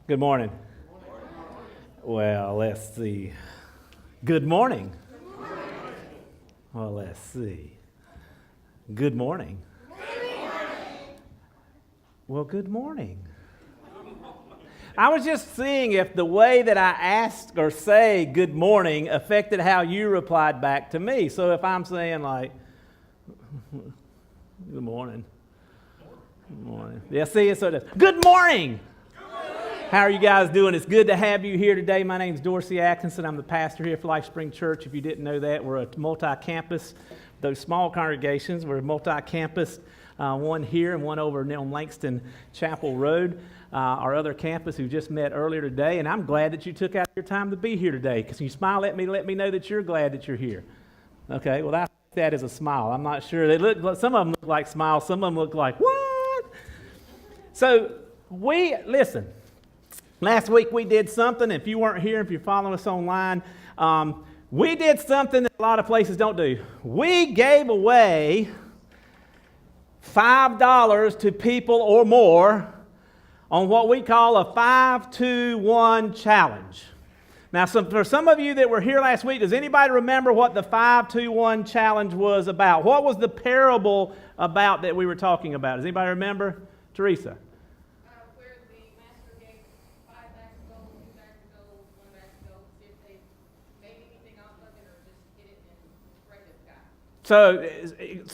Good morning. Well, let's see. Good morning. Well, let's see. Good morning. Well, good morning. I was just seeing if the way that I ask or say good morning affected how you replied back to me. So if I'm saying like, good morning. Good morning. Yeah, see, so it does. Good morning. How are you guys doing? It's good to have you here today. My name is Dorsey Atkinson. I'm the pastor here for Life Spring Church. If you didn't know that, we're a multi-campus. Those small congregations, we're multi-campus, one here and one over on Langston Chapel Road. Our other campus who just met earlier today, and I'm glad that you took out your time to be here today, because you smile at me, let me know that you're glad that you're here. Okay, well, that is a smile. I'm not sure. Some of them look like smiles. Some of them look like, what? So, listen. Last week we did something. If you weren't here, if you're following us online, we did something that a lot of places don't do. We gave away $5 to people or more on what we call a 5-2-1 challenge. Now, for some of you that were here last week, does anybody remember what the 5-2-1 challenge was about? What was the parable about that we were talking about? Does anybody remember? Teresa? So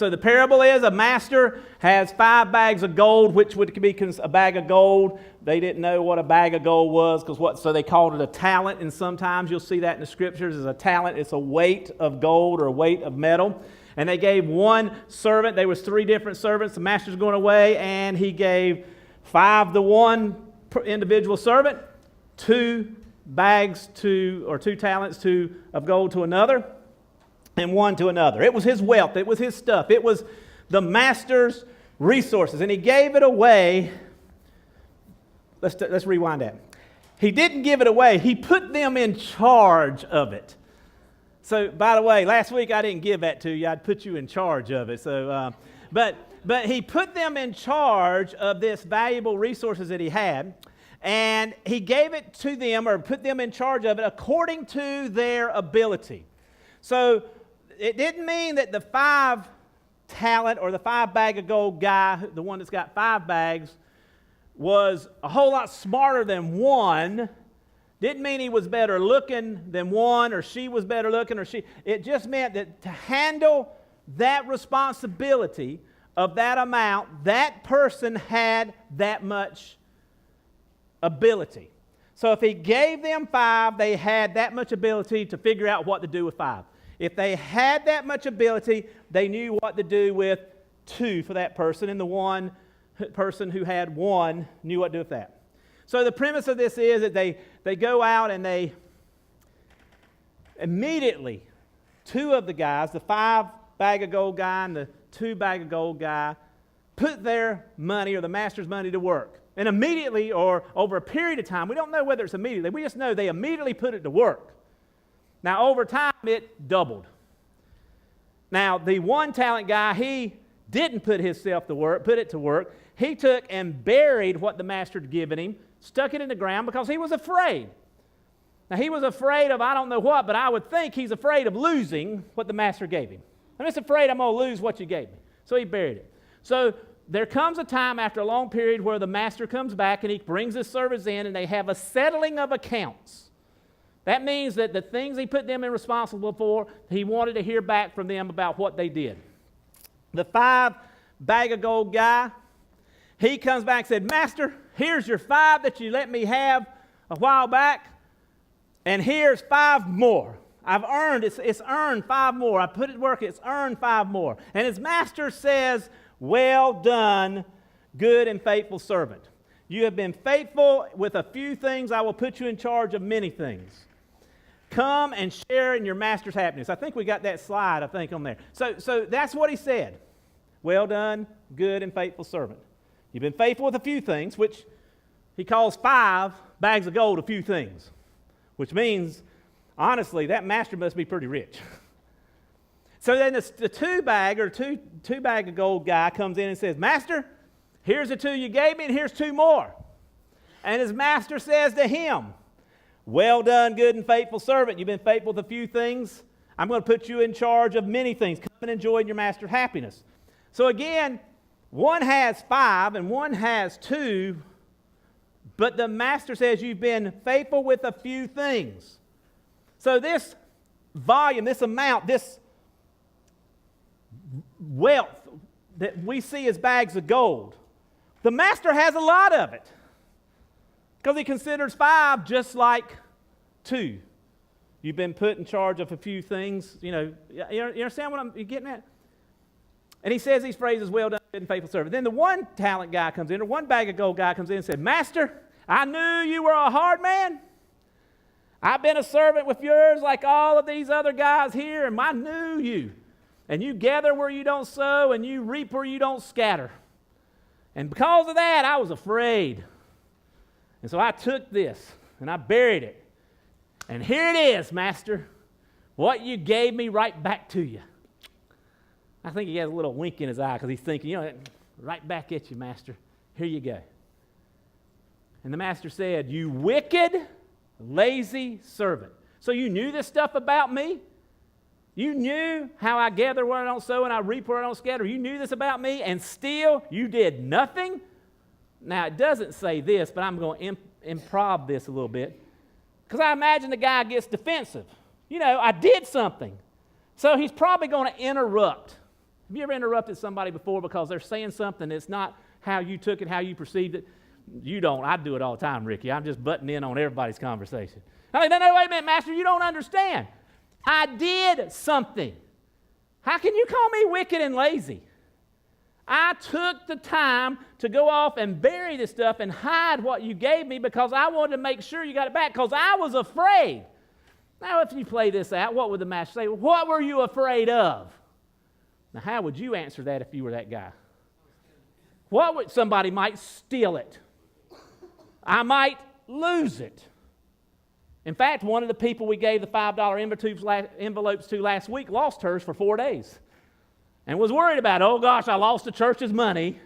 the parable is a master has 5 bags of gold, which would be a bag of gold. They didn't know what a bag of gold was, so they called it a talent. And sometimes you'll see that in the scriptures as a talent. It's a weight of gold or a weight of metal. And they gave one servant. There was 3 different servants. The master's going away, and he gave 5 to one individual servant, 2 talents of gold to another, and 1 to another. It was his wealth. It was his stuff. It was the master's resources. And he gave it away. Let's rewind that. He didn't give it away. He put them in charge of it. So, by the way, last week I didn't give that to you. I'd put you in charge of it. So, but he put them in charge of this valuable resources that he had. And he gave it to them, or put them in charge of it, according to their ability. So, it didn't mean that the 5 talent or the 5 bag of gold guy, the one that's got 5 bags, was a whole lot smarter than one. Didn't mean he was better looking than one, or she was better looking, It just meant that to handle that responsibility of that amount, that person had that much ability. So if he gave them 5, they had that much ability to figure out what to do with 5. If they had that much ability, they knew what to do with 2 for that person, and the one person who had 1 knew what to do with that. So the premise of this is that they go out and they immediately, 2 of the guys, the 5 bag of gold guy and the 2 bag of gold guy, put their money or the master's money to work. And immediately, or over a period of time, we don't know whether it's immediately, we just know they immediately put it to work. Now, over time, it doubled. Now, the 1 talent guy, he didn't put it to work. He took and buried what the master had given him, stuck it in the ground because he was afraid. Now, he was afraid of I don't know what, but I would think he's afraid of losing what the master gave him. I'm just afraid I'm going to lose what you gave me. So he buried it. So there comes a time after a long period where the master comes back and he brings his servants in and they have a settling of accounts. That means that the things he put them in responsible for, he wanted to hear back from them about what they did. The 5 bag of gold guy, he comes back and said, Master, here's your 5 that you let me have a while back, and here's 5 more. I've earned, it's earned 5 more. I put it to work, it's earned 5 more. And his master says, well done, good and faithful servant. You have been faithful with a few things. I will put you in charge of many things. Come and share in your master's happiness. I think we got that slide, on there. So that's what he said. Well done, good and faithful servant. You've been faithful with a few things, which he calls 5 bags of gold a few things, which means, honestly, that master must be pretty rich. So then the 2 bag of gold guy comes in and says, Master, here's the 2 you gave me, and here's 2 more. And his master says to him, well done, good and faithful servant. You've been faithful with a few things. I'm going to put you in charge of many things. Come and enjoy your master's happiness. So again, one has 5 and one has 2, but the master says you've been faithful with a few things. So this volume, this amount, this wealth that we see as bags of gold, the master has a lot of it because he considers 5 just like 2. You've been put in charge of a few things. You understand what I'm getting at? And he says these phrases, well done, good and faithful servant. Then the one talent guy comes in, or one bag of gold guy comes in and said, Master, I knew you were a hard man. I've been a servant with yours like all of these other guys here, and I knew you. And you gather where you don't sow, and you reap where you don't scatter. And because of that, I was afraid. And so I took this, and I buried it. And here it is, Master, what you gave me right back to you. I think he has a little wink in his eye because he's thinking, right back at you, Master. Here you go. And the master said, you wicked, lazy servant. So you knew this stuff about me? You knew how I gather where I don't sow and I reap where I don't scatter. You knew this about me, and still you did nothing? Now, it doesn't say this, but I'm going to improv this a little bit. Because I imagine the guy gets defensive. I did something. So he's probably going to interrupt. Have you ever interrupted somebody before because they're saying something that's not how you took it, how you perceived it? You don't. I do it all the time, Ricky. I'm just butting in on everybody's conversation. I'm like, no, wait a minute, Master, you don't understand. I did something. How can you call me wicked and lazy? I took the time to go off and bury this stuff and hide what you gave me because I wanted to make sure you got it back because I was afraid. Now, if you play this out, what would the master say? What were you afraid of? Now, how would you answer that if you were that guy? Somebody might steal it. I might lose it. In fact, one of the people we gave the $5 envelopes to last week lost hers for 4 days and was worried about, oh gosh, I lost the church's money.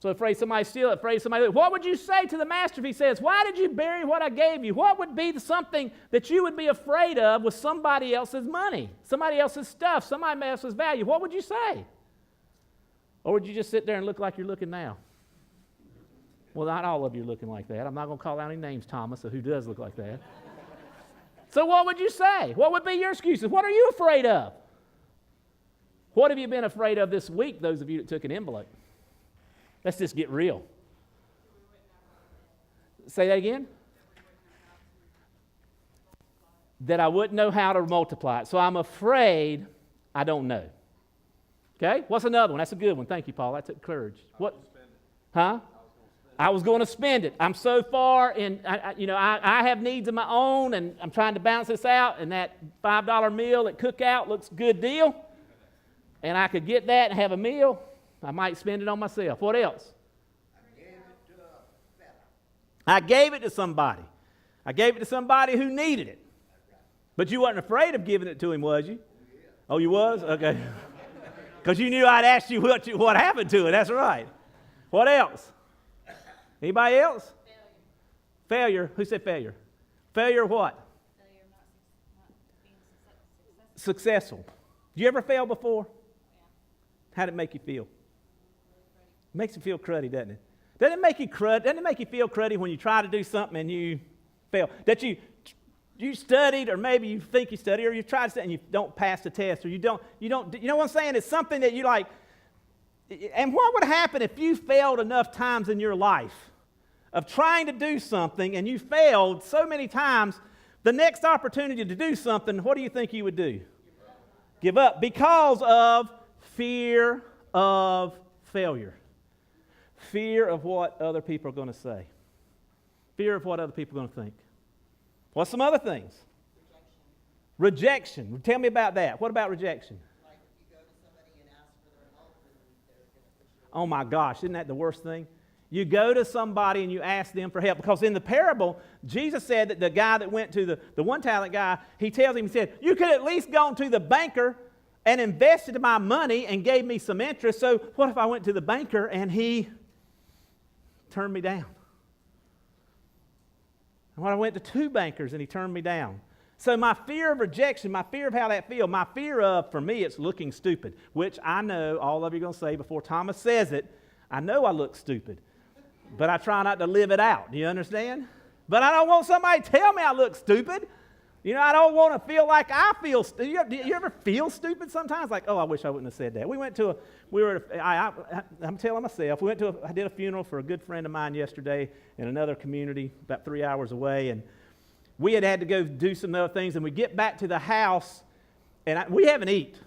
So afraid somebody steal it, afraid somebody. What would you say to the master if he says, why did you bury what I gave you? What would be something that you would be afraid of with somebody else's money, somebody else's stuff, somebody else's value? What would you say? Or would you just sit there and look like you're looking now? Well, not all of you are looking like that. I'm not going to call out any names, Thomas, of who does look like that. So what would you say? What would be your excuses? What are you afraid of? What have you been afraid of this week, those of you that took an envelope? Let's just get real. Say that again? That I wouldn't know how to multiply it. So I'm afraid I don't know. Okay? What's another one? That's a good one. Thank you, Paul. That took courage. What? Huh? I was going to spend it. I'm so far in, I have needs of my own, and I'm trying to balance this out, and that $5 meal at Cookout looks a good deal, and I could get that and have a meal. I might spend it on myself. What else? I gave it to somebody. I gave it to somebody who needed it. But you wasn't afraid of giving it to him, was you? Oh, you was? Okay. Because you knew I'd asked you what happened to it. That's right. What else? Anybody else? Failure. Who said failure? Failure what? Failure not being successful. Did you ever fail before? Yeah. How did it make you feel? It makes you feel cruddy, doesn't it? Doesn't it make you feel cruddy when you try to do something and you fail? That you studied, or maybe you think you studied, or you tried to study and you don't pass the test, or you know what I'm saying? It's something that you like. And what would happen if you failed enough times in your life of trying to do something and you failed so many times, the next opportunity to do something, what do you think you would do? Give up. Because of fear of failure. Fear of what other people are going to say. Fear of what other people are going to think. What's some other things? Rejection. Tell me about that. What about rejection? Like if you go to somebody and ask for their help and they're going to push you away. Oh my gosh, isn't that the worst thing? You go to somebody and you ask them for help. Because in the parable, Jesus said that the guy that went to the one talent guy, he said, you could at least gone to the banker and invested my money and gave me some interest. So what if I went to the banker and he turned me down? And when I went to 2 bankers and he turned me down. So my fear of rejection, my fear of how that feels, my fear of, for me, it's looking stupid, which I know all of you are going to say before Thomas says it, I know I look stupid, but I try not to live it out. Do you understand? But I don't want somebody to tell me I look stupid. You know, I don't want to feel like I feel stupid. Do you ever feel stupid sometimes? Like, oh, I wish I wouldn't have said that. I'm telling myself, I did a funeral for a good friend of mine yesterday in another community about 3 hours away, and we had to go do some other things, and we get back to the house, and we haven't eaten,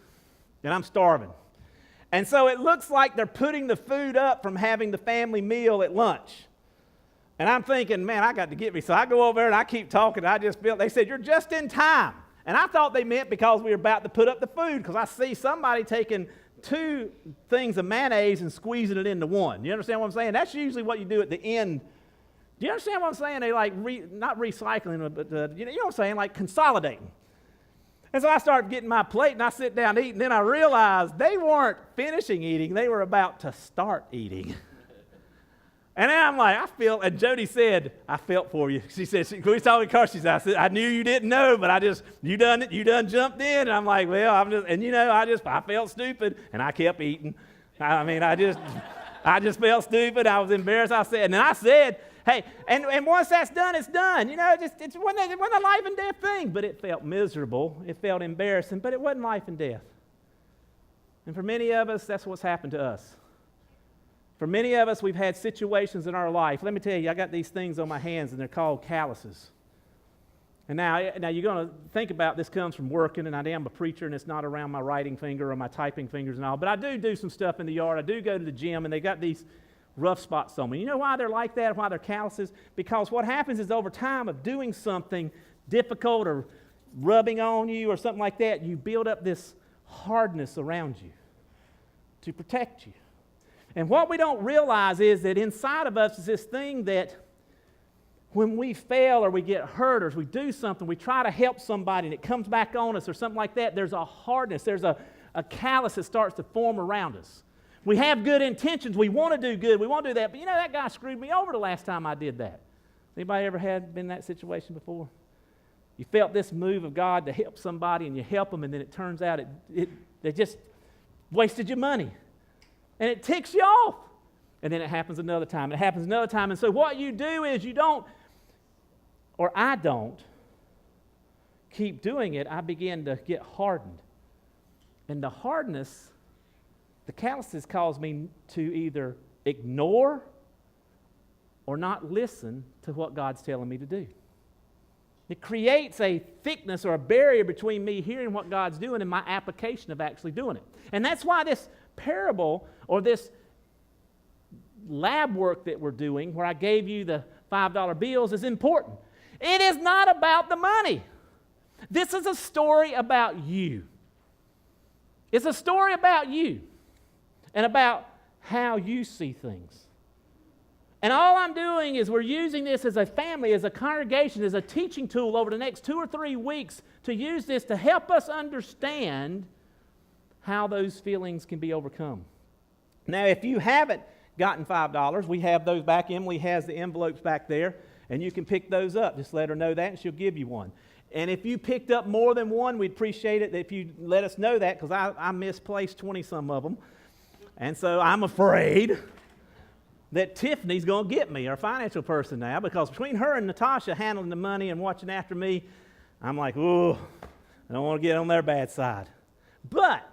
and I'm starving. And so it looks like they're putting the food up from having the family meal at lunch. And I'm thinking, man, I got to get me. So I go over there and I keep talking. They said, you're just in time. And I thought they meant because we were about to put up the food, because I see somebody taking 2 things of mayonnaise and squeezing it into one. You understand what I'm saying? That's usually what you do at the end. Do you understand what I'm saying? They like, not recycling, but you know what I'm saying? Like consolidating. And so I started getting my plate and I sit down to eat, and then I realized they weren't finishing eating. They were about to start eating. And then I'm like, and Jody said, I felt for you. She said, we saw the car, she said, I knew you didn't know, but you done jumped in. And I'm like, well, I felt stupid, and I kept eating. I just felt stupid. I was embarrassed. And then I said, hey, and once that's done, it's done. You know, it wasn't a life and death thing, but it felt miserable. It felt embarrassing, but it wasn't life and death. And for many of us, that's what's happened to us. For many of us, we've had situations in our life. Let me tell you, I got these things on my hands, and they're called calluses. And now you're going to think about this comes from working, and I am a preacher, and it's not around my writing finger or my typing fingers and all. But I do some stuff in the yard. I do go to the gym, and they got these rough spots on me. You know why they're like that, why they're calluses? Because what happens is over time of doing something difficult or rubbing on you or something like that, you build up this hardness around you to protect you. And what we don't realize is that inside of us is this thing that when we fail or we get hurt or we do something, we try to help somebody and it comes back on us or something like that, there's a hardness, there's a callus that starts to form around us. We have good intentions, we want to do good, we want to do that, but you know, that guy screwed me over the last time I did that. Anybody ever been in that situation before? You felt this move of God to help somebody and you help them, and then it turns out they just wasted your money. And it ticks you off. And then it happens another time. It happens another time. And so what you do is I don't keep doing it. I begin to get hardened. And the hardness, the calluses cause me to either ignore or not listen to what God's telling me to do. It creates a thickness or a barrier between me hearing what God's doing and my application of actually doing it. And that's why this parable or this lab work that we're doing, where I gave you the $5 bills, is important. It is not about the money. This is a story about you. It's a story about you and about how you see things. And all I'm doing is we're using this as a family, as a congregation, as a teaching tool over the next 2 or 3 weeks to use this to help us understand how those feelings can be overcome. Now, if you haven't gotten $5, we have those back. Emily has the envelopes back there, and you can pick those up. Just let her know that, and she'll give you one. And if you picked up more than one, we'd appreciate it if you let us know that, because I misplaced 20-some of them. And so I'm afraid that Tiffany's going to get me, our financial person now, because between her and Natasha handling the money and watching after me, I'm like, ooh, I don't want to get on their bad side. But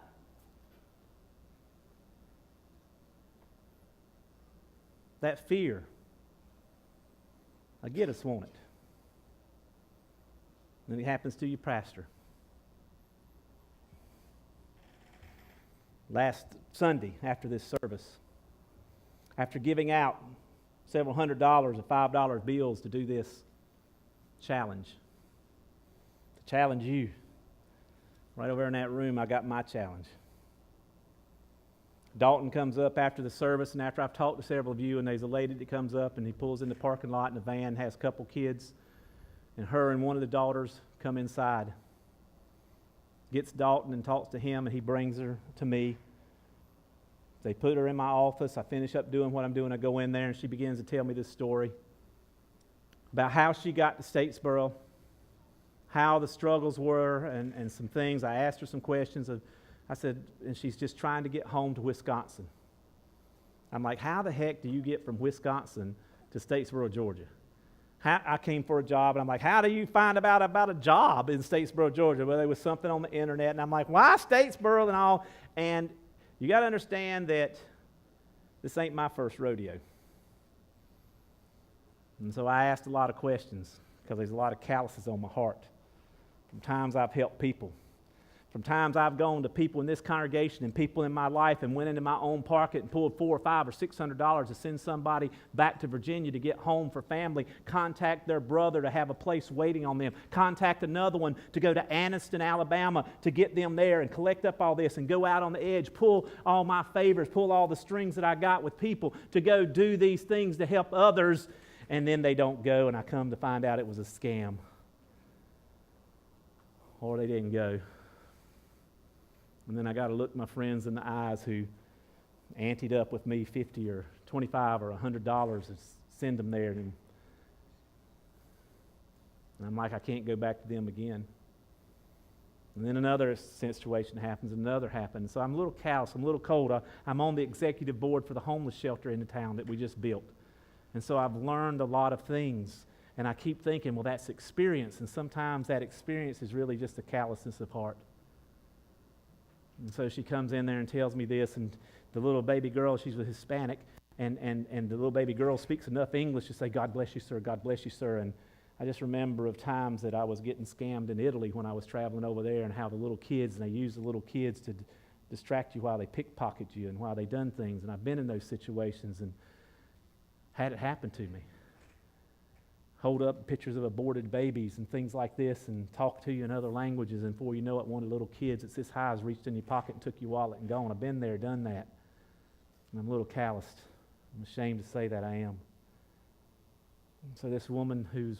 that fear, I get us, won't it? And it happens to you, pastor. Last Sunday, after this service, after giving out several $100s of $5 bills to do this challenge, to challenge you, right over in that room, I got my challenge. Dalton comes up after the service, and after I've talked to several of you, and there's a lady that comes up, and he pulls in the parking lot in a van, has a couple kids, and her and one of the daughters come inside. Gets Dalton and talks to him, and he brings her to me. They put her in my office. I finish up doing what I'm doing. I go in there, and she begins to tell me this story. about how she got to Statesboro, how the struggles were, and some things. I asked her some questions. I said, and she's just trying to get home to Wisconsin. I'm like, how the heck do you get from Wisconsin to Statesboro, Georgia? I came for a job, and I'm like, how do you find about a job in Statesboro, Georgia? Well, there was something on the internet, and I'm like, why Statesboro and all? And you got to understand that this ain't my first rodeo. And so I asked a lot of questions because there's a lot of calluses on my heart. From times I've helped people. From times I've gone to people in this congregation and people in my life and went into my own pocket and pulled $400 or $500 or $600 to send somebody back to Virginia to get home for family, contact their brother to have a place waiting on them, contact another one to go to Anniston, Alabama to get them there and collect up all this and go out on the edge, pull all my favors, pull all the strings that I got with people to go do these things to help others, and then they don't go, and I come to find out it was a scam. Or they didn't go. And then I got to look my friends in the eyes who anteed up with me $50 or $25 or $100 and send them there. And I'm like, I can't go back to them again. And then another situation happens, another happens. So I'm a little callous, I'm a little cold. I'm on the executive board for the homeless shelter in the town that we just built. And so I've learned a lot of things. And I keep thinking, well, that's experience. And sometimes that experience is really just a callousness of heart. And so she comes in there and tells me this, and the little baby girl, she's a Hispanic, and the little baby girl speaks enough English to say, God bless you, sir, God bless you, sir. And I just remember of times that I was getting scammed in Italy when I was traveling over there, and how the little kids, and they use the little kids to distract you while they pickpocket you and while they done things. And I've been in those situations and had it happen to me. Hold up pictures of aborted babies and things like this and talk to you in other languages, and before you know it, one of the little kids that's this high has reached in your pocket and took your wallet and gone. I've been there, done that. And I'm a little calloused. I'm ashamed to say that I am. And so this woman who's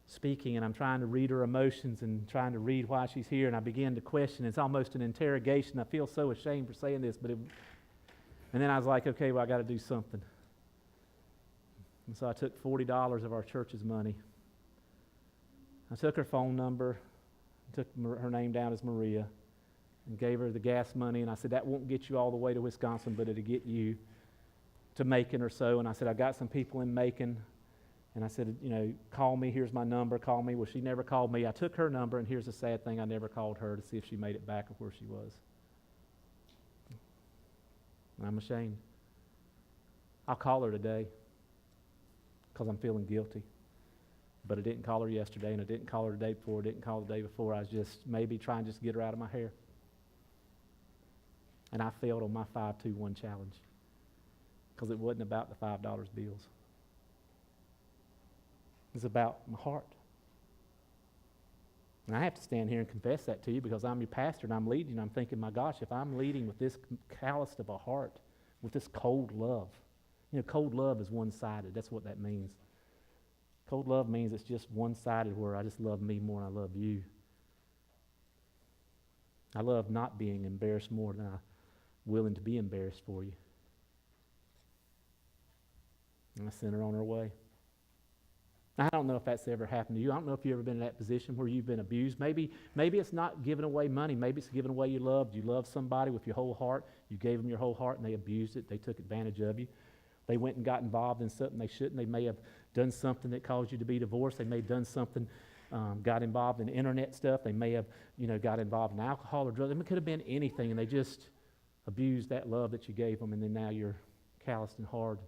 speaking, and I'm trying to read her emotions and trying to read why she's here, and I begin to question. It's almost an interrogation. I feel so ashamed for saying this, and then I was like, okay, well, I got to do something. And so I took $40 of our church's money. I took her phone number, took her name down as Maria, and gave her the gas money. And I said, that won't get you all the way to Wisconsin, but it'll get you to Macon or so. And I said, I got some people in Macon. And I said, call me. Here's my number. Call me. Well, she never called me. I took her number, and here's the sad thing. I never called her to see if she made it back or where she was. And I'm ashamed. I'll call her today, because I'm feeling guilty. But I didn't call her yesterday, and I didn't call her the day before, I didn't call the day before. I was just maybe trying just to get her out of my hair. And I failed on my 5-2-1 challenge because it wasn't about the $5 bills. It was about my heart. And I have to stand here and confess that to you because I'm your pastor and I'm leading. I'm thinking, my gosh, if I'm leading with this calloused of a heart, with this cold love. Cold love is one-sided. That's what that means. Cold love means it's just one-sided, where I just love me more than I love you. I love not being embarrassed more than I'm willing to be embarrassed for you. And I sent her on her way. I don't know if that's ever happened to you. I don't know if you've ever been in that position where you've been abused. Maybe it's not giving away money. Maybe it's giving away your love. You love somebody with your whole heart. You gave them your whole heart, and they abused it. They took advantage of you. They went and got involved in something they shouldn't. They may have done something that caused you to be divorced. They may have done something, got involved in internet stuff. They may have, got involved in alcohol or drugs. It could have been anything, and they just abused that love that you gave them, and then now you're calloused and hard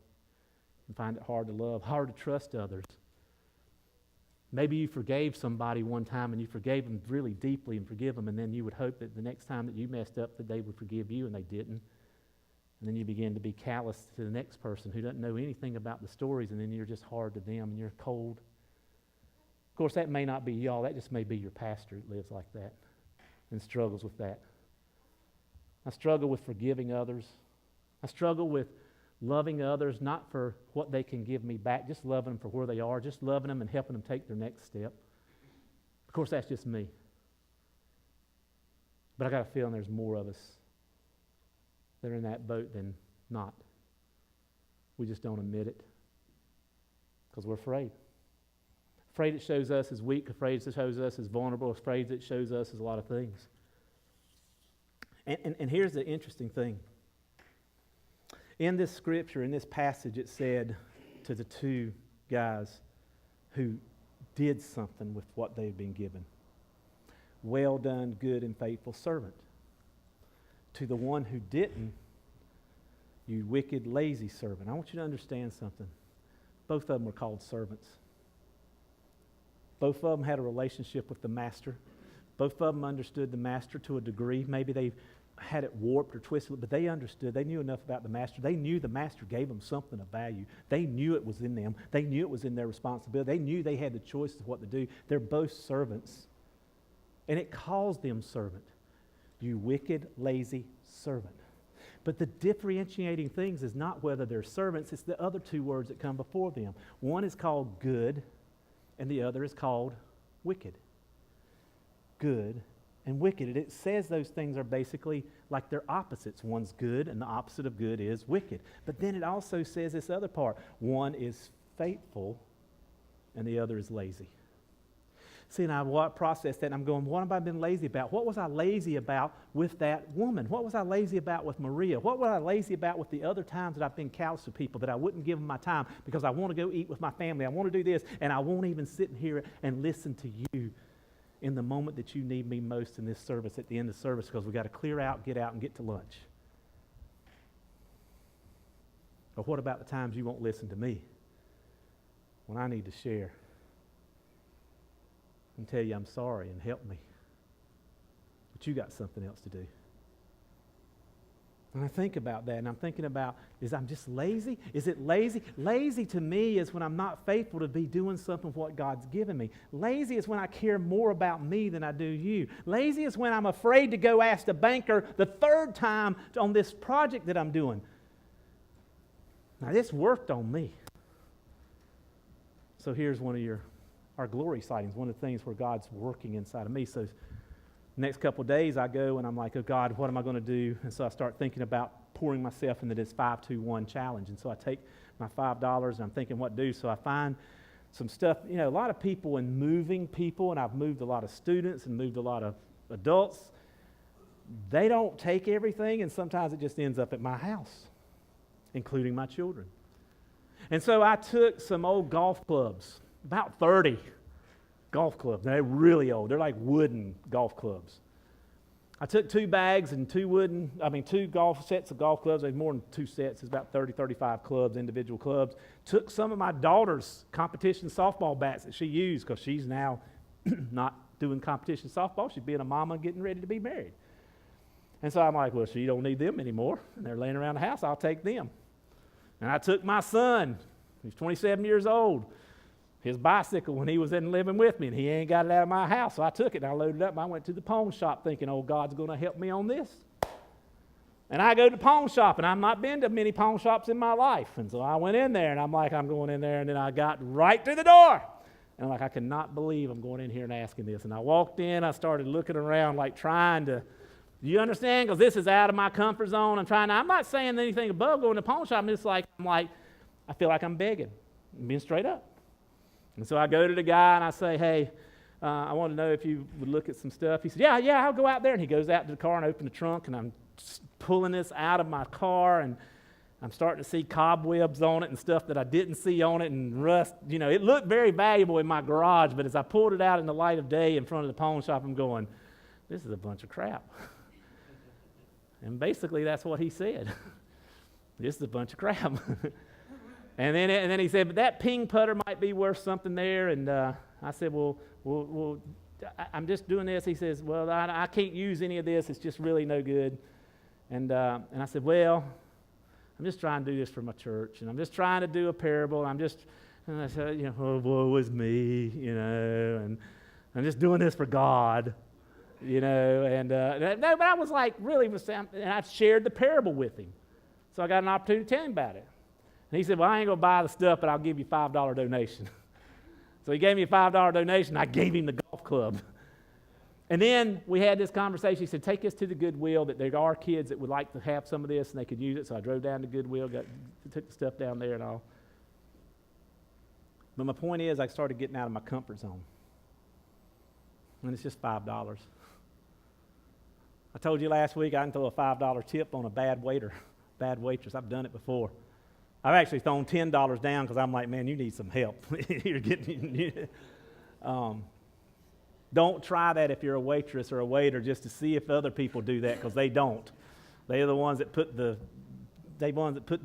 and find it hard to love, hard to trust others. Maybe you forgave somebody one time, and you forgave them really deeply and forgive them, and then you would hope that the next time that you messed up that they would forgive you, and they didn't. And then you begin to be callous to the next person who doesn't know anything about the stories, and then you're just hard to them, and you're cold. Of course, that may not be y'all. That just may be your pastor that lives like that and struggles with that. I struggle with forgiving others. I struggle with loving others, not for what they can give me back, just loving them for where they are, just loving them and helping them take their next step. Of course, that's just me. But I got a feeling there's more of us that are in that boat than not. We just don't admit it because we're afraid. Afraid it shows us as weak, afraid it shows us as vulnerable, afraid it shows us as a lot of things. And here's the interesting thing. In this scripture, in this passage, it said to the two guys who did something with what they'd been given, "Well done, good and faithful servant." To the one who didn't, "You wicked, lazy servant." I want you to understand something. Both of them were called servants. Both of them had a relationship with the master. Both of them understood the master to a degree. Maybe they had it warped or twisted, but they understood. They knew enough about the master. They knew the master gave them something of value. They knew it was in them. They knew it was in their responsibility. They knew they had the choice of what to do. They're both servants. And it calls them servant. "You wicked, lazy servant." But the differentiating things is not whether they're servants, it's the other two words that come before them. One is called good, and the other is called wicked. Good and wicked. And it says those things are basically like they're opposites. One's good, and the opposite of good is wicked. But then it also says this other part. One is faithful, and the other is lazy. See, and I processed that, and I'm going, what have I been lazy about? What was I lazy about with that woman? What was I lazy about with Maria? What was I lazy about with the other times that I've been callous to people, that I wouldn't give them my time because I want to go eat with my family, I want to do this, and I won't even sit in here and listen to you in the moment that you need me most in this service, at the end of service, because we've got to clear out, get out, and get to lunch. Or what about the times you won't listen to me when I need to share and tell you I'm sorry and help me, but you got something else to do? And I think about that, and I'm thinking about, is I'm just lazy? Is it lazy? Lazy to me is when I'm not faithful to be doing something of what God's given me. Lazy is when I care more about me than I do you. Lazy is when I'm afraid to go ask the banker the third time on this project that I'm doing. Now, this worked on me. So here's one of our glory sightings, one of the things where God's working inside of me. So next couple of days I go and I'm like, oh God, what am I going to do? And so I start thinking about pouring myself into this 5-2-1 challenge. And so I take my $5 and I'm thinking what to do. So I find some stuff, a lot of people in moving people, and I've moved a lot of students and moved a lot of adults. They don't take everything, and sometimes it just ends up at my house, including my children. And so I took some old golf clubs, about 30 golf clubs. They're really old. They're like wooden golf clubs. I took 2 bags and 2 golf sets of golf clubs. There's more than 2 sets. It's about 30, 35 clubs, individual clubs. Took some of my daughter's competition softball bats that she used, because she's now not doing competition softball. She's being a mama and getting ready to be married. And so I'm like, well, she don't need them anymore. And they're laying around the house. I'll take them. And I took my son. He's 27 years old. His bicycle when he was in living with me, and he ain't got it out of my house. So I took it and I loaded it up and I went to the pawn shop thinking, oh, God's going to help me on this. And I go to the pawn shop, and I've not been to many pawn shops in my life. And so I went in there, and I'm like, I'm going in there, and then I got right through the door. And I'm like, I cannot believe I'm going in here and asking this. And I walked in, I started looking around like trying to, you understand? Because this is out of my comfort zone. I'm not saying anything above going to the pawn shop. I'm just like, I feel like I'm begging. I'm being straight up. And so I go to the guy and I say, hey, I want to know if you would look at some stuff. He said, yeah, I'll go out there. And he goes out to the car and opens the trunk, and I'm pulling this out of my car, and I'm starting to see cobwebs on it and stuff that I didn't see on it, and rust. It looked very valuable in my garage, but as I pulled it out in the light of day in front of the pawn shop, I'm going, this is a bunch of crap. And basically that's what he said. This is a bunch of crap. And then he said, but that ping putter might be worth something there. And I said, well, I'm just doing this. He says, well, I can't use any of this. It's just really no good. And I said, well, I'm just trying to do this for my church, and I'm just trying to do a parable. And I said, oh, woe is me, and I'm just doing this for God, And no, but I was like, really, and I shared the parable with him. So I got an opportunity to tell him about it. And he said, well, I ain't going to buy the stuff, but I'll give you a $5 donation. So he gave me a $5 donation. I gave him the golf club. And then we had this conversation. He said, take us to the Goodwill, that there are kids that would like to have some of this and they could use it. So I drove down to Goodwill, took the stuff down there and all. But my point is, I started getting out of my comfort zone. And it's just $5. I told you last week I can throw a $5 tip on a bad waiter, bad waitress. I've done it before. I've actually thrown $10 down because I'm like, man, you need some help. You're getting. Don't try that if you're a waitress or a waiter, just to see if other people do that, because they don't. They're the ones that put the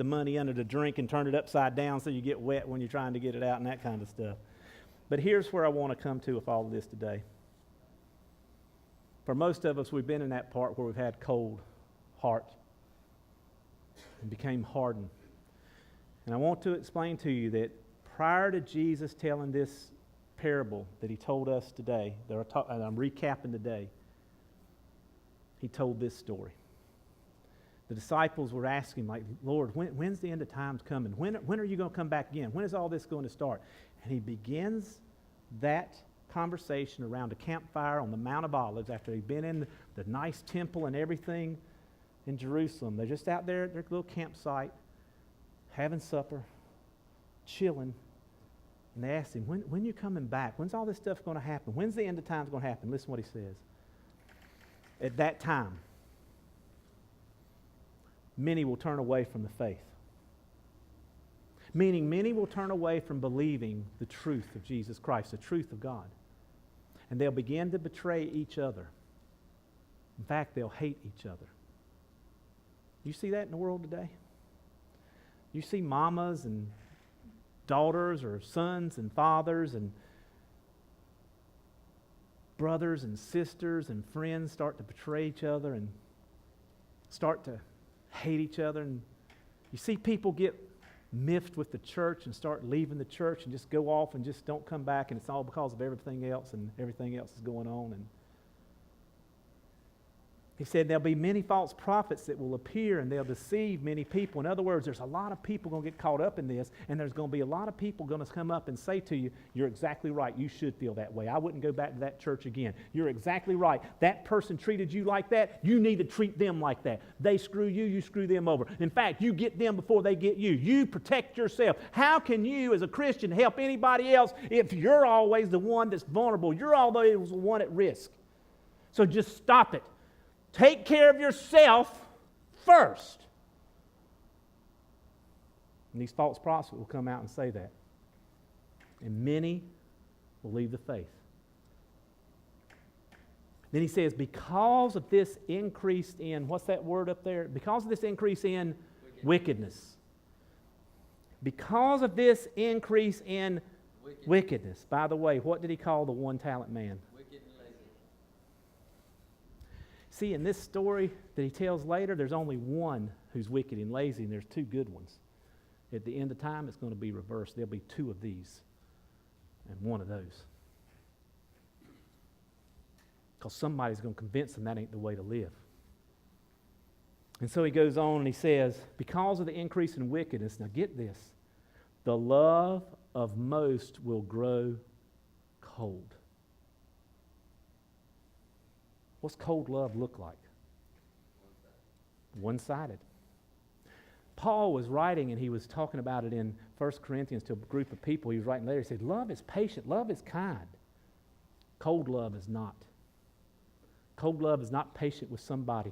money under the drink and turn it upside down so you get wet when you're trying to get it out and that kind of stuff. But here's where I want to come to with all of this today. For most of us, we've been in that part where we've had cold heart and became hardened. And I want to explain to you that prior to Jesus telling this parable that he told us today, that I'm recapping today, he told this story. The disciples were asking, like, Lord, when's the end of times coming? When are you going to come back again? When is all this going to start? And he begins that conversation around a campfire on the Mount of Olives after they've been in the nice temple and everything in Jerusalem. They're just out there at their little campsite, having supper, chilling. And they asked him, when are you coming back? When's all this stuff going to happen? When's the end of times going to happen? Listen what he says. At that time, many will turn away from the faith. Meaning many will turn away from believing the truth of Jesus Christ, the truth of God. And they'll begin to betray each other. In fact, they'll hate each other. You see that in the world today? You see mamas and daughters or sons and fathers and brothers and sisters and friends start to betray each other and start to hate each other. And you see people get miffed with the church and start leaving the church and just go off and just don't come back, and it's all because of everything else, and everything else is going on. And he said there'll be many false prophets that will appear and they'll deceive many people. In other words, there's a lot of people going to get caught up in this, and there's going to be a lot of people going to come up and say to you, you're exactly right, you should feel that way. I wouldn't go back to that church again. You're exactly right. That person treated you like that, you need to treat them like that. They screw you, you screw them over. In fact, you get them before they get you. You protect yourself. How can you as a Christian help anybody else if you're always the one that's vulnerable? You're always the one at risk. So just stop it. Take care of yourself first. And these false prophets will come out and say that. And many will leave the faith. Then he says, because of this increase in, what's that word up there? Because of this increase in wickedness. Because of this increase in wickedness. By the way, what did he call the one-talent man? See, in this story that he tells later, there's only one who's wicked and lazy, and there's two good ones. At the end of time, it's going to be reversed. There'll be two of these and one of those. Because somebody's going to convince them that ain't the way to live. And so he goes on and he says, because of the increase in wickedness, now get this, the love of most will grow cold. What's cold love look like? One-sided. Paul was writing, and he was talking about it in 1 Corinthians to a group of people. He was writing later. He said, love is patient. Love is kind. Cold love is not. Cold love is not patient with somebody.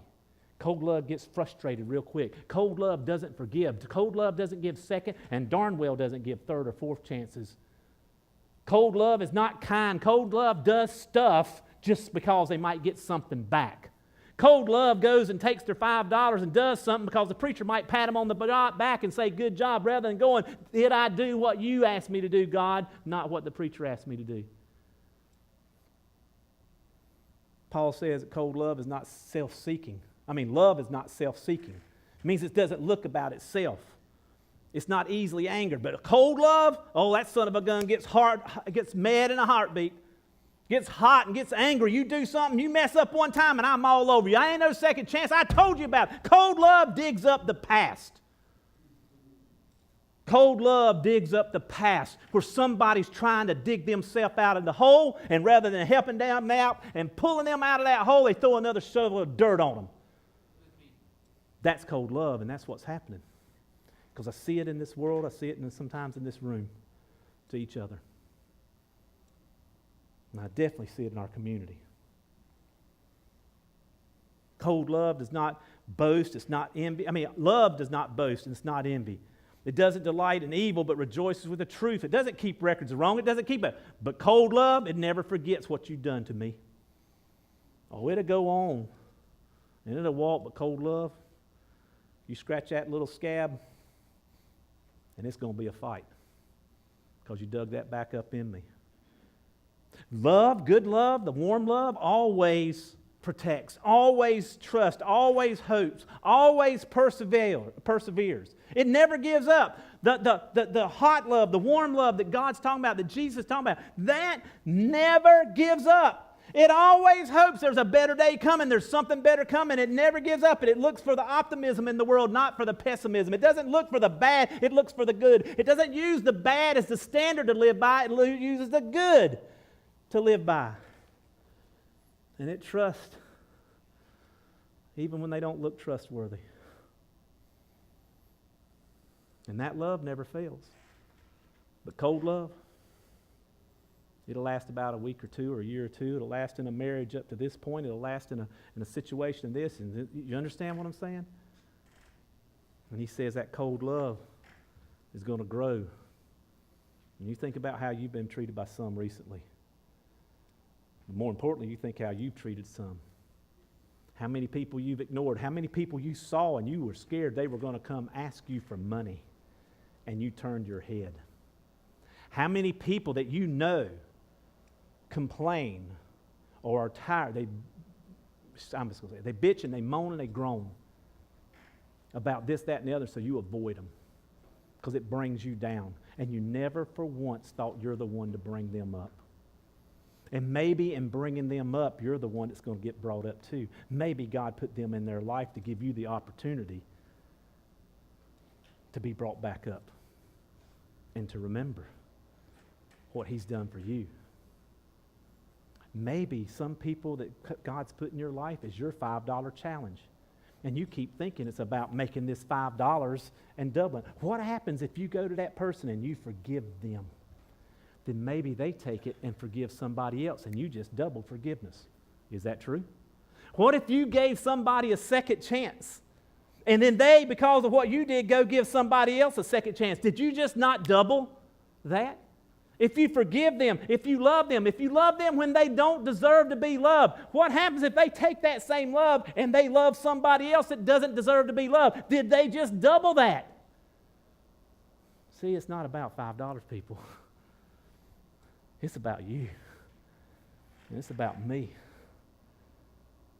Cold love gets frustrated real quick. Cold love doesn't forgive. Cold love doesn't give second, and darn well doesn't give third or fourth chances. Cold love is not kind. Cold love does stuff just because they might get something back. Cold love goes and takes their $5 and does something because the preacher might pat them on the back and say, good job, rather than going, did I do what you asked me to do, God, not what the preacher asked me to do. Paul says that cold love is not self-seeking. Love is not self-seeking. It means it doesn't look about itself. It's not easily angered. But a cold love, oh, that son of a gun gets mad in a heartbeat. Gets hot and gets angry. You do something, you mess up one time, and I'm all over you. I ain't no second chance. I told you about it. Cold love digs up the past. Cold love digs up the past where somebody's trying to dig themselves out of the hole, and rather than helping them out and pulling them out of that hole, they throw another shovel of dirt on them. That's cold love, and that's what's happening. Because I see it in this world. I see it sometimes in this room. to each other. And I definitely see it in our community. Cold love does not boast, it's not envy. Love does not boast and it's not envy. It doesn't delight in evil but rejoices with the truth. It doesn't keep records of wrong. It doesn't keep it. But cold love, it never forgets what you've done to me. Oh, it'll go on and it'll walk, but cold love, you scratch that little scab and it's going to be a fight because you dug that back up in me. Love, good love, the warm love, always protects, always trusts, always hopes, always perseveres. It never gives up. The hot love, the warm love that God's talking about, that Jesus is talking about, that never gives up. It always hopes there's a better day coming, there's something better coming. It never gives up, and it looks for the optimism in the world, not for the pessimism. It doesn't look for the bad, it looks for the good. It doesn't use the bad as the standard to live by, it uses the good to live by. And it trusts even when they don't look trustworthy. And that love never fails. But cold love, it'll last about a week or two or a year or two. It'll last in a marriage up to this point. It'll last in a situation of this. And you understand what I'm saying? And he says that cold love is going to grow. And you think about how you've been treated by some recently. More importantly, you think how you've treated some. How many people you've ignored. How many people you saw and you were scared they were going to come ask you for money and you turned your head. How many people that you know complain or are tired. I'm just going to say, they bitch and they moan and they groan about this, that, and the other, so you avoid them because it brings you down. And you never for once thought you're the one to bring them up. And maybe in bringing them up, you're the one that's going to get brought up too. Maybe God put them in their life to give you the opportunity to be brought back up and to remember what He's done for you. Maybe some people that God's put in your life is your $5 challenge. And you keep thinking it's about making this $5 and doubling. What happens if you go to that person and you forgive them? Then maybe they take it and forgive somebody else and you just double forgiveness. Is that true? What if you gave somebody a second chance and then they, because of what you did, go give somebody else a second chance? Did you just not double that? If you forgive them, if you love them when they don't deserve to be loved, what happens if they take that same love and they love somebody else that doesn't deserve to be loved? Did they just double that? See, it's not about $5, people. It's about you. And it's about me.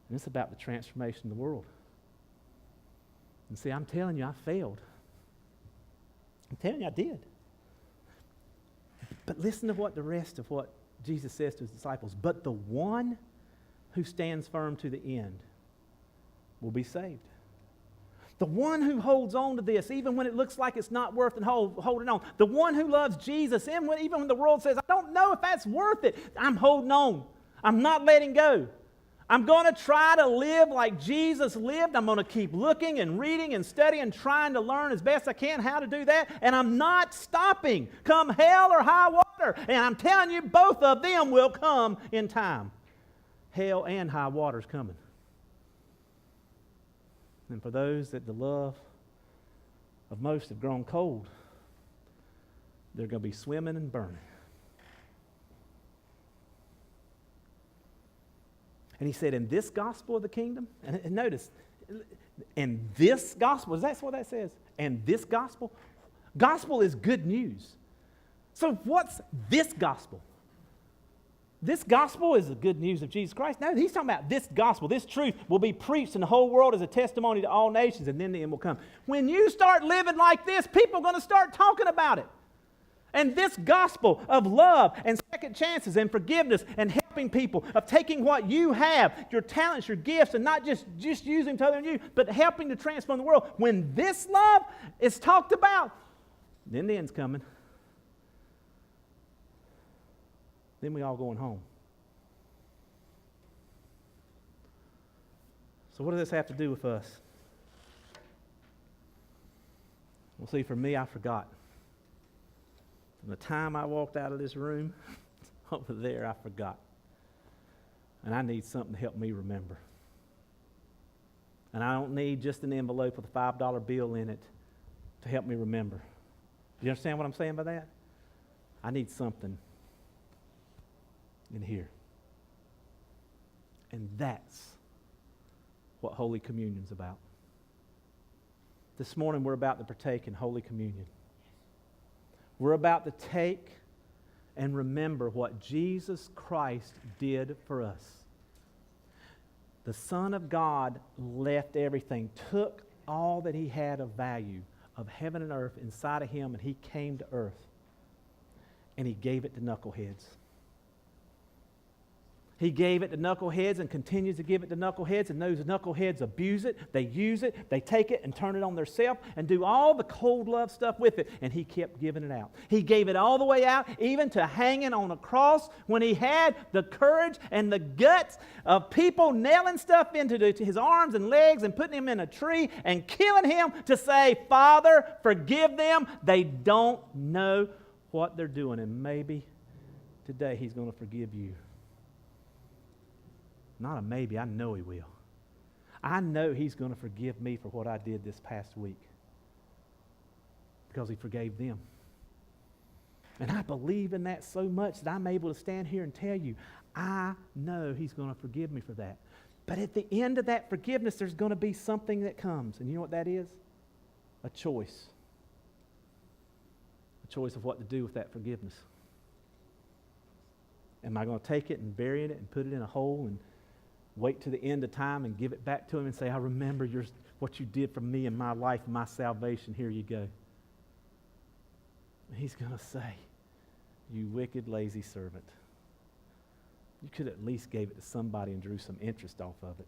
And it's about the transformation of the world. And see, I'm telling you, I failed. I'm telling you, I did. But listen to what the rest of what Jesus says to His disciples. But the one who stands firm to the end will be saved. The one who holds on to this, even when it looks like it's not worth holding on. The one who loves Jesus, even when the world says, I don't know if that's worth it. I'm holding on. I'm not letting go. I'm going to try to live like Jesus lived. I'm going to keep looking and reading and studying, trying to learn as best I can how to do that. And I'm not stopping, come hell or high water. And I'm telling you, both of them will come in time. Hell and high water is coming. And for those that the love of most have grown cold, they're going to be swimming and burning. And He said, in this gospel of the kingdom, and notice, in this gospel, that's what that says. And this gospel is good news. So what's this gospel? This gospel is the good news of Jesus Christ. No, He's talking about this gospel, this truth will be preached in the whole world as a testimony to all nations, and then the end will come. When you start living like this, people are going to start talking about it. And this gospel of love and second chances and forgiveness and helping people, of taking what you have, your talents, your gifts, and not just using them to other than you, but helping to transform the world. When this love is talked about, then the end's coming. Then we all going home. So what does this have to do with us? Well, see, for me, I forgot. From the time I walked out of this room, over there I forgot. And I need something to help me remember. And I don't need just an envelope with a $5 bill in it to help me remember. Do you understand what I'm saying by that? I need something in here. And that's what Holy Communion's about. This morning we're about to partake in Holy Communion. We're about to take and remember what Jesus Christ did for us. The Son of God left everything, took all that he had of value of heaven and earth inside of him, and he came to earth. And he gave it to knuckleheads. He gave it to knuckleheads and continues to give it to knuckleheads, and those knuckleheads abuse it, they use it, they take it and turn it on themselves and do all the cold love stuff with it, and he kept giving it out. He gave it all the way out, even to hanging on a cross when he had the courage and the guts of people nailing stuff into his arms and legs and putting him in a tree and killing him to say, Father, forgive them. They don't know what they're doing, and maybe today he's going to forgive you. Not a maybe, I know he will. I know he's going to forgive me for what I did this past week because he forgave them. And I believe in that so much that I'm able to stand here and tell you, I know he's going to forgive me for that. But at the end of that forgiveness, there's going to be something that comes. And you know what that is? A choice. A choice of what to do with that forgiveness. Am I going to take it and bury it and put it in a hole and wait to the end of time and give it back to him and say, I remember what you did for me in my life and my salvation. Here you go. And he's going to say, you wicked, lazy servant. You could at least gave it to somebody and drew some interest off of it.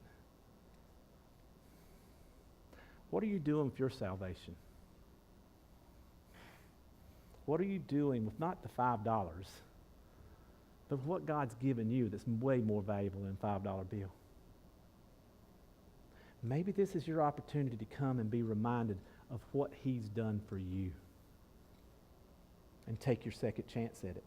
What are you doing with your salvation? What are you doing with not the $5, but what God's given you that's way more valuable than a $5 bill? Maybe this is your opportunity to come and be reminded of what he's done for you and take your second chance at it.